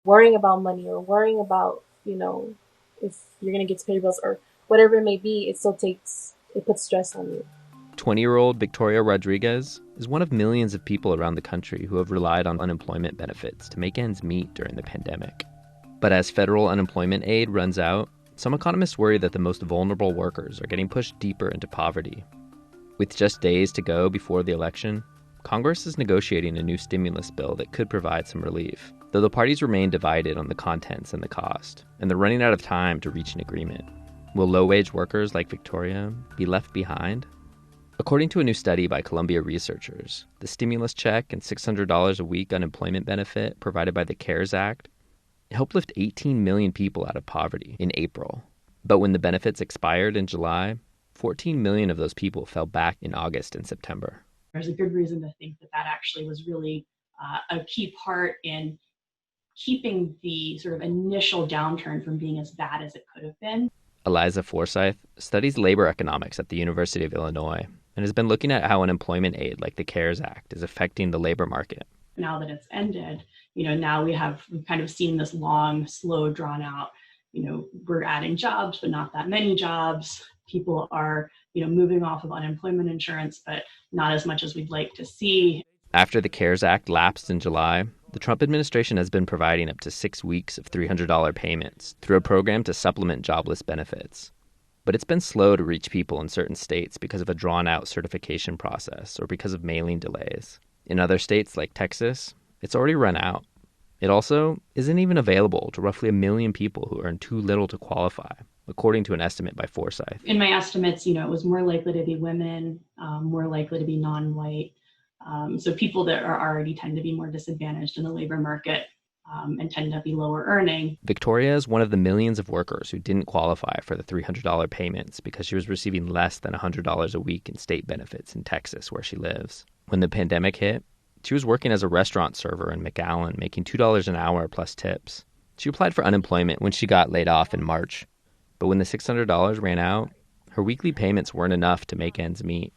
worrying about money or worrying about, if you're going to get to pay bills or whatever it may be, it puts stress on you. 20-year-old Victoria Rodriguez is one of millions of people around the country who have relied on unemployment benefits to make ends meet during the pandemic. But as federal unemployment aid runs out, some economists worry that the most vulnerable workers are getting pushed deeper into poverty. With just days to go before the election, Congress is negotiating a new stimulus bill that could provide some relief, though the parties remain divided on the contents and the cost, and they're running out of time to reach an agreement. Will low-wage workers like Victoria be left behind? According to a new study by Columbia researchers, the stimulus check and $600 a week unemployment benefit provided by the CARES Act helped lift 18 million people out of poverty in April. But when the benefits expired in July, 14 million of those people fell back in August and September. There's a good reason to think that actually was really a key part in keeping the sort of initial downturn from being as bad as it could have been. Eliza Forsyth studies labor economics at the University of Illinois and has been looking at how unemployment aid like the CARES Act is affecting the labor market. Now that it's ended, now we've kind of seen this long, slow, drawn out, we're adding jobs, but not that many jobs. People are, moving off of unemployment insurance, but not as much as we'd like to see. After the CARES Act lapsed in July, the Trump administration has been providing up to 6 weeks of $300 payments through a program to supplement jobless benefits. But it's been slow to reach people in certain states because of a drawn-out certification process or because of mailing delays. In other states like Texas, it's already run out. It also isn't even available to roughly 1 million people who earn too little to qualify, according to an estimate by Forsyth. In my estimates, it was more likely to be women, more likely to be non-white. So people that are already tend to be more disadvantaged in the labor market and tend to be lower earning. Victoria is one of the millions of workers who didn't qualify for the $300 payments because she was receiving less than $100 a week in state benefits in Texas, where she lives. When the pandemic hit, she was working as a restaurant server in McAllen, making $2 an hour plus tips. She applied for unemployment when she got laid off in March. But when the $600 ran out, her weekly payments weren't enough to make ends meet.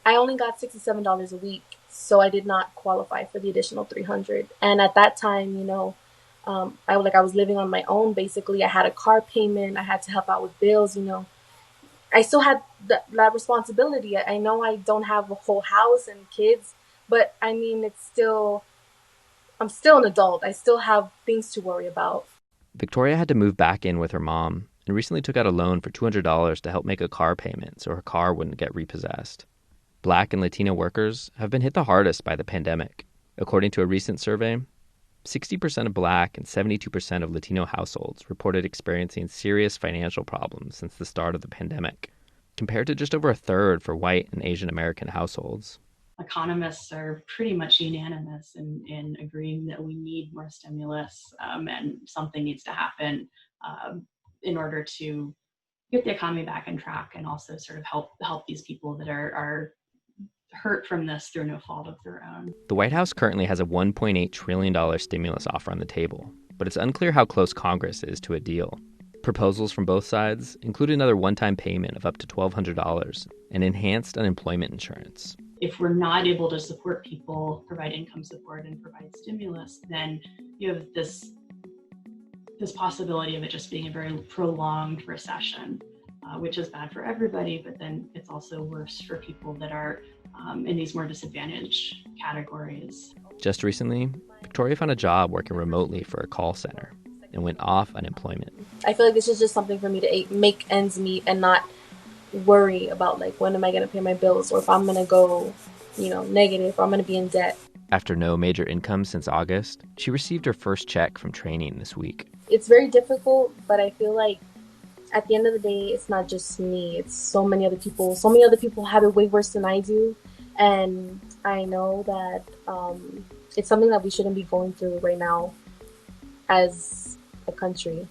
I only got $67 a week, so I did not qualify for the additional $300. And at that time, I was living on my own. Basically, I had a car payment. I had to help out with bills. I still had that responsibility. I know I don't have a whole house and kids, but I mean, I'm still an adult. I still have things to worry about. Victoria had to move back in with her mom and recently took out a loan for $200 to help make a car payment so her car wouldn't get repossessed. Black and Latino workers have been hit the hardest by the pandemic. According to a recent survey, 60% of Black and 72% of Latino households reported experiencing serious financial problems since the start of the pandemic, compared to just over a third for white and Asian American households. Economists are pretty much unanimous in agreeing that we need more stimulus and something needs to happen in order to get the economy back on track and also sort of help these people that are hurt from this through no fault of their own. The White House currently has a $1.8 trillion stimulus offer on the table, but it's unclear how close Congress is to a deal. Proposals from both sides include another one-time payment of up to $1,200 and enhanced unemployment insurance. If we're not able to support people, provide income support, and provide stimulus, then you have this possibility of it just being a very prolonged recession, which is bad for everybody, but then it's also worse for people that are in these more disadvantaged categories. Just recently, Victoria found a job working remotely for a call center and went off unemployment. I feel like this is just something for me to make ends meet and not worry about when am I going to pay my bills or if I'm going to go, negative or I'm going to be in debt. After no major income since August, she received her first check from training this week. It's very difficult, but I feel like at the end of the day, it's not just me. It's so many other people. So many other people have it way worse than I do. And I know that it's something that we shouldn't be going through right now as a country.